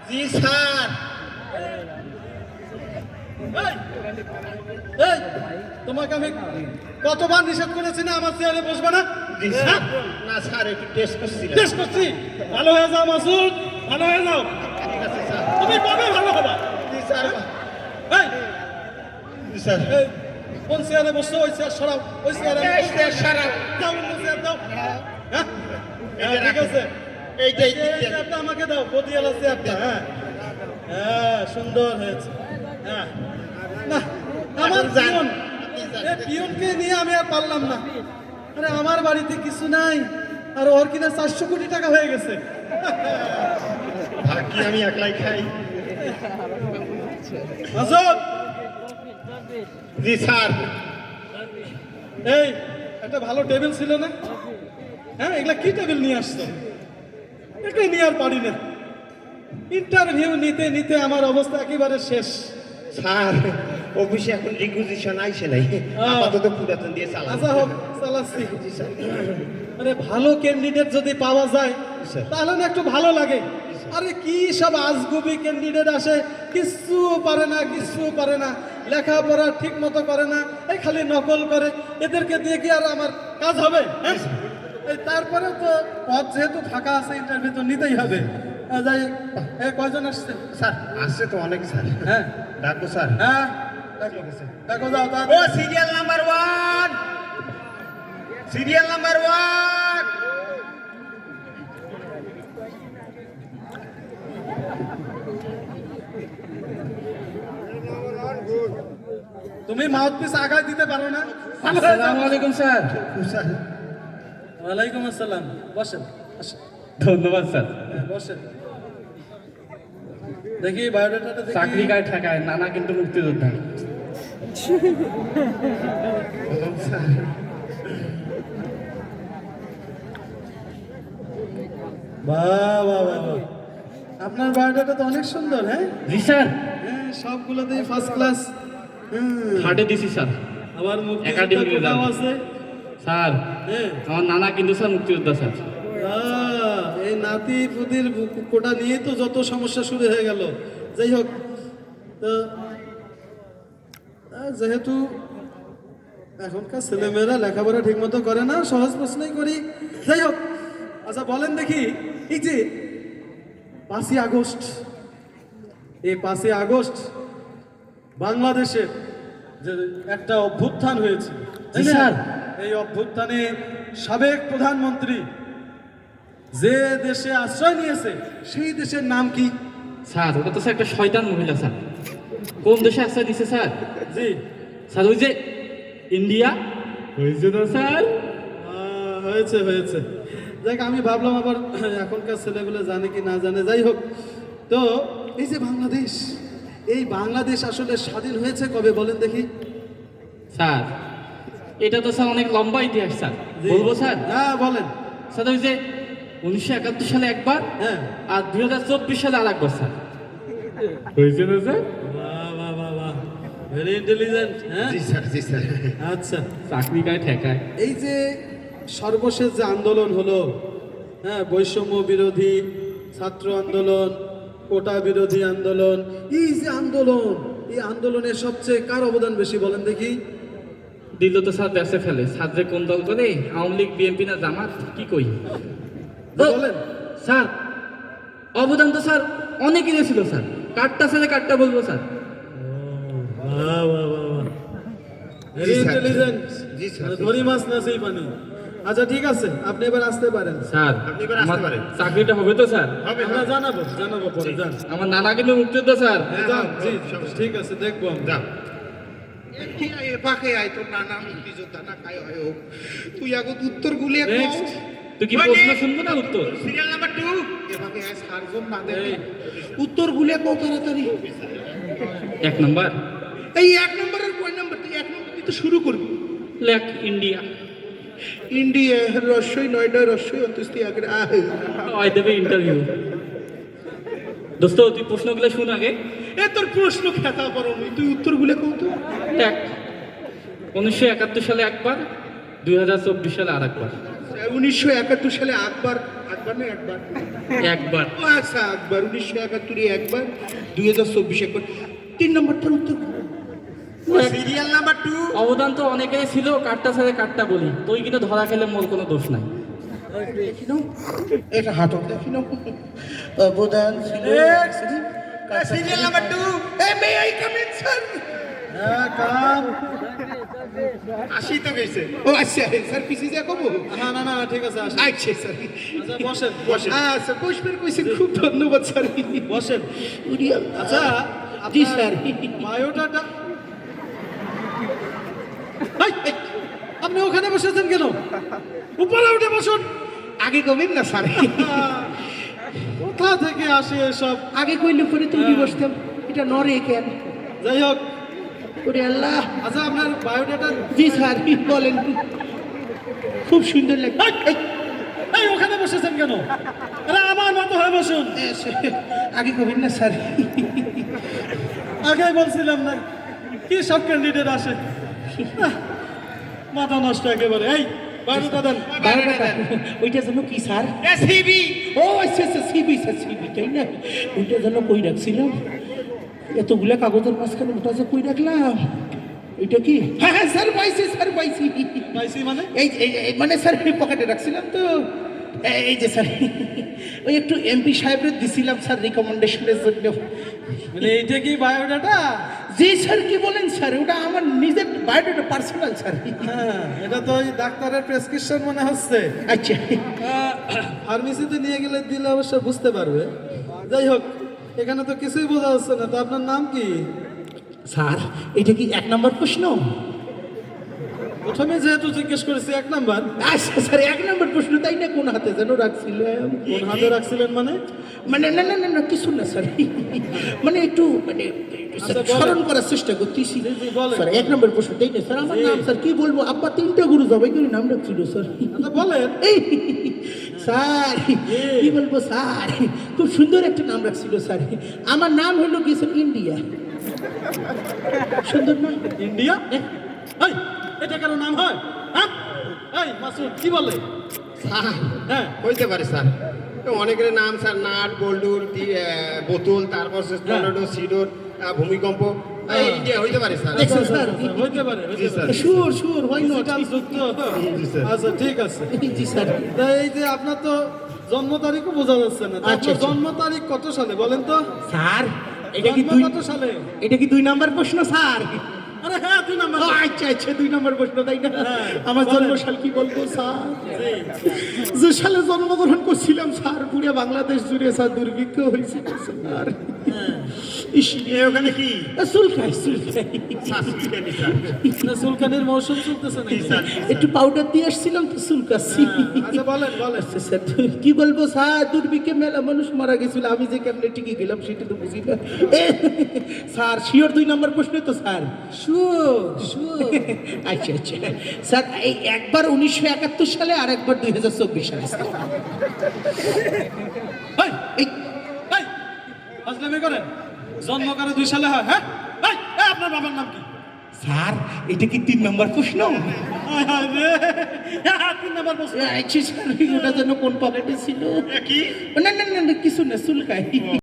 জি sir. এই তোমাকে আমি কতবার নিষেধ করেছি না আমার চেয়ারে বসবে না? জি স্যার। না স্যার, একটু টেস্ট করছিলাম। টেস্ট করছি। ভালো হয়ে যাও মাসুদ, ভালো হয়ে যাও। ঠিক আছে স্যার। তুমি কবে ভালো হবা? জি স্যার। এই জি স্যার। এই, কোন চেয়ারে বসছো? ওই চেয়ার সরাও, ওই চেয়ারে এই চেয়ার সরাও। দাও, অন্য চেয়ার দাও। হ্যাঁ এইটা ঠিক আছে, এইটাই এই চেয়ারটা আমাকে দাও, গদিয়ালা চেয়ারটা। হ্যাঁ হ্যাঁ, সুন্দর হয়েছে। হ্যাঁ না, আমার পিয়ন, এই পিয়নকে নিয়ে আমি আর পারলাম না। আরে আমার বাড়িতে কিছু নাই, আর ওর কিনা 400 কোটি টাকা হয়ে গেছে। ভাগ্যি আমি একলাই খাই। মাসুদ, জি স্যার। এই একটা ভালো টেবিল ছিল না? হ্যাঁ, এগুলা কি টেবিল নিয়ে আসছো? এটা নিয়ে আর পারি না। ইন্টারভিউ নিতে নিতে আমার অবস্থা একেবারে শেষ। স্যার, অফিসে এখন রিকুইজিশন আইছে নাই, আপাতত পুরাতন দিয়ে আচ্ছা চালাবো। হোক, চালাচ্ছি। জি স্যার। আরে ভালো ক্যান্ডিডেট যদি পাওয়া যায় স্যার। তাহলে না একটু ভালো লাগে। আরে কি সব আজগুবি ক্যান্ডিডেট আসে, কিছু পারে না, কিছু পারে না, লেখাপড়া ঠিক মতো করে না, এই খালি নকল করে। এদেরকে দিয়ে কি আর আমার কাজ হবে? হ্যাঁ, এই তারপরে তো পদ যেহেতু ফাঁকা আছে, ইন্টারভিউ তো নিতেই হবে। যাই, কয়জন আসছে? স্যার আসছে তো অনেক স্যার। হ্যাঁ ডাকবো স্যার। হ্যাঁ, দেখো দেখো, যাও ও তাড়াতাড়ি। Serial number 1, serial number 1। তুমি মাউথপিস আগায় দিতে পারো না? আসসালামু আলাইকুম স্যার। স্যার ওয়ালাইকুম আসসালাম। বসেন, আসেন। ধন্যবাদ স্যার। হ্যাঁ, বসেন। দেখি বায়োডাটাটা দেখি। চাকরি গায়ে ঠেকায়, নানা কিন্তু মুক্তিযোদ্ধা। বাহ বাহ বাহ বাহ। আপনার বায়োডাটা তো অনেক সুন্দর। হ্যাঁ জি স্যার, হ্যাঁ, সবগুলোতেই ফার্স্ট ক্লাস। হার্টে দিছি স্যার। আবার একাডেমিক মুক্তিযোদ্ধা রেজাল্ট। আছে। স্যার, হ্যাঁ, আমার নানা কিন্তু স্যার মুক্তিযোদ্ধা স্যার। এই নাতি পুতির কোটা নিয়ে তো যত সমস্যা শুরু হয়ে গেল। যাই হোক, তো যেহেতু এখনকার ছেলেমেয়েরা লেখাপড়া ঠিক মতো করে না, সহজ প্রশ্নই করি। যাই হোক, আচ্ছা বলেন দেখি, এই যে 5ই আগস্ট, এই 5ই আগস্ট বাংলাদেশের যে একটা অভ্যুত্থান হয়েছে, তাই জি না? স্যার। এই অভ্যুত্থানে সাবেক প্রধানমন্ত্রী যে দেশে আশ্রয় নিয়েছে, সেই দেশের নাম কি? স্যার, ওটা তো স্যার একটা শয়তান মহিলা স্যার। কোন দেশে আশ্রয় দিছে স্যার? জি, স্যার ওই যে ইন্ডিয়া হয়েছে না স্যার? হয়েছে হয়েছে। দেখ, আমি ভাবলাম আবার এখনকার ছেলেগুলো জানে কি না জানে। যাই হোক, তো এই যে বাংলাদেশ, এই বাংলাদেশ আসলে স্বাধীন হয়েছে কবে বলেন দেখি? স্যার, এটা তো স্যার অনেক লম্বা ইতিহাস স্যার। জি। বলবো স্যার? হ্যাঁ বলেন। স্যার ওই যে 1971 সালে একবার, হ্যাঁ, আর 2024 সালে আর একবার স্যার। হয়েছে না স্যার? বাহ বাহ বাহ বাহ, ভেরি ইন্টেলিজেন্ট। হ্যাঁ, জি স্যার। জি স্যার। আচ্ছা, চাকরি গায়ে ঠেকায়। এই যে সর্বশেষ যে আন্দোলন হলো, হ্যাঁ, বৈষম্য বিরোধী ছাত্র আন্দোলন, কোটা বিরোধী আন্দোলন, এই যে আন্দোলন, এই আন্দোলনে সবচেয়ে কার অবদান বেশি বলেন দেখি? দিল তো স্যার বেঁচে ফেলে। ছাত্রে কোন দল করে? আওয়ামী লীগ, বিএনপি না জামাত, কি কই? বলেন। স্যার, অবদান তো স্যার অনেকই ছিল স্যার। কার্ডটা ছেলে কার্ডটা বলবো স্যার। বাহ বাহ বাহ বাহ, ভেরি জি স্যার। ইন্টেলিজেন্ট। জি স্যার। ধরি মাছ না সেই পানি। আচ্ছা ঠিক আছে, আপনি এবার আসতে পারেন। স্যার, আপনি এবার আসতে আমার পারেন। চাকরিটা হবে তো স্যার? হবে আমরা হবে। জানাবো জানাবো পরে। যান আমার নানা কিন্তু মুক্তিযোদ্ধা স্যার। যান, জি ঠিক আছে, দেখবো আমরা। যাও। এপাকে আয়, তোর নানা মুক্তিযোদ্ধা না খায় হয় হোক। তুই আগত উত্তর গুলিয়ে Next. তুই কি প্রশ্ন শুনবো না উত্তর? Serial number 2। এপাকে আয়, সার্জন না দেবে। উত্তর গুলিয়ে কত তাড়াতাড়ি। 1 নম্বর, এই 1 নম্বরের কয় নাম্বার? তুই 1 নম্বর দিয়ে তো শুরু করবি। লেখ ইন্ডিয়া। ইন্ডিয়া রস্যই 9 রস্যই অন্ত্যেষ্টি আগে ওই দেবে ইন্টারভিউ। দোস্ত, তুই প্রশ্নগুলো শুন আগে। এ তোর প্রশ্ন খেতা বড় তুই উত্তর গুলে কত? দেখ, 1971 সালে একবার, 2024 সালে আর একবার। 1971 সালে আকবর আকবর না একবার একবার আচ্ছা আকবর 1971 একবার 2024 একবার 3 নম্বরটার উত্তর সিরিয়াল নাম্বার 2 অবদান তো অনেকেরই ছিল, কাঠটা ছেড়ে কাঠটা বলি, তুই কিন্তু ধরা খেলে মোর কোনো দোষ নাই। এটা হাঁটো দেখি না অবদান serial number 2 may I come in sir হ্যাঁ কাম। আসি তো গেছে ও আচ্ছা স্যার পিছে যা কব না না না ঠিক আছে আসেন। আচ্ছা স্যার আচ্ছা বসেন বসেন আচ্ছা বসবেন কইছে খুব ধন্যবাদ স্যার বসেন। উনি আচ্ছা জি আপনার স্যার বায়োডাটা এই, এই, আপনি ওখানে বসেছেন কেন? উপরে উঠে বসুন। আগে কবেন না স্যার কোথা থেকে আসে এসব? আগে কইলে পরে তো উনি বসতাম এটা নরে কেন যাই হোক, ওরে আল্লাহ আচ্ছা আপনার বায়োডাটা জি স্যার বলেন খুব সুন্দর লাগে এই, এই ওখানে বসেছেন কেন? আরে আমার মতো হয়ে বসুন। আগে কবেন না স্যার আগেই বলছিলাম না কি সব ক্যান্ডিডেট আসে, আহ, মাথা নষ্ট একেবারে। এই বায়োডাটা দেন। বায়োডাটা ওইটা যেন কি স্যার সিবি ও আচ্ছা আচ্ছা সিবি স্যার সিবি তাই না ওইটা যেন কই রাখছিলাম এতগুলা কাগজের মাঝখানে ওটা যে কই রাখলাম এটা কি হ্যাঁ হ্যাঁ স্যার পাইছি পাইছি মানে? মানে স্যার পকেটে রাখছিলাম তো এই যে স্যার ওই একটু এমপি সাহেবের দিছিলাম স্যার রিকমেন্ডেশনের জন্য মানে এইটা কি বায়োডাটা? জি স্যার কি বলেন স্যার ওটা আমার নিজের বায়োডাটা পার্সোনাল স্যার হ্যাঁ, এটা তো ওই ডাক্তারের প্রেসক্রিপশন মনে হচ্ছে। আচ্ছা ফার্মেসিতে নিয়ে গেলে দিলে অবশ্য বুঝতে পারবে। যাই হোক, এখানে তো কিছুই বোঝা যাচ্ছে না। তো আপনার নাম কি? স্যার এটা কি 1 নম্বর প্রশ্ন প্রথমে যেহেতু জিজ্ঞেস করেছি 1 নাম্বার। আচ্ছা স্যার 1 নম্বর প্রশ্ন তাই না কোন হাতে যেন রাখছিলাম কোন হাতে রাখছিলেন মানে? মানে না না না না কিছু না স্যার মানে একটু মানে আচ্ছা, বলেন। স্মরণ করার চেষ্টা করতেছি জি, জি, বলেন। স্যার 1 নম্বর প্রশ্ন তাই না স্যার আমার জি। নাম স্যার কি বলবো আব্বা 3টা গুরু জবাই করে নাম রাখছিল স্যার আচ্ছা বলেন। এই স্যার কি বলবো স্যার খুব সুন্দর একটা নাম রাখছিল স্যার আমার নাম হলো কি স্যার ইন্ডিয়া সুন্দর না ইন্ডিয়া? এই, এটা কারো নাম হয়? হ্যাঁ, এই মাসুদ কি বলে? হ্যাঁ, হইতে পারে স্যার অনেকের নাম স্যার নাট গোল্ডুর বোতল তারপর টর্নেডো সিডোর ভূমিকম্প ইন্ডিয়া হইতে পারে স্যার দেখছেন স্যার হইতে পারে, হইতে পারে। শিওর হোয়াই নট ডিজিটাল যুগ তো। জি, স্যার। আচ্ছা ঠিক আছে। জি স্যার তা এই যে আপনার তো জন্ম তারিখও বোঝা যাচ্ছে না। তা আচ্ছা, আপনার আচ্ছা। জন্ম তারিখ কত সালে বলেন তো? স্যার এটা কি জন্ম 2 কত সালে? এটা কি 2 নম্বর প্রশ্ন স্যার আরে হ্যাঁ 2 নাম্বার। ও, আচ্ছা 2 নম্বর প্রশ্ন তাই না হ্যাঁ, আমার বলেন। জন্মসাল কি বলবো স্যার যে সালে জন্মগ্রহণ করছিলাম স্যার পুরো বাংলাদেশ জুড়ে স্যার দুর্ভিক্ষ হয়েছিল স্যার ইস, ওখানে কি চুলকাই না, চুলকানির মৌসুম চলতেছে নাকি? একটু পাউডার দিয়ে আসছিলাম তো চুলকাচ্ছি আচ্ছা বলেন বলেন। আচ্ছা, স্যার কি বলবো স্যার দুর্ভিক্ষে মেলা মানুষ মারা গেছিল আমি যে কেমনে টিকে গেলাম সেটা তো বুঝি না স্যার শিওর 2 নম্বর প্রশ্ন তো স্যার শিওর। আচ্ছা আচ্ছা স্যার এই একবার 1971 সালে আর একবার 2024 সালে স্যার। এই, এই এই, ফাজলামি করেন? জন্ম কারো 2 সালে হয়? হ্যাঁ, এই, এই, আপনার বাবার নাম কি? স্যার এটা কি 3 নম্বর প্রশ্ন হায় হায় রে, 3 নাম্বার প্রশ্ন। আচ্ছা স্যার ওটা যেন কোন পকেটে ছিল কি না না না না, কিছু না চুলকাই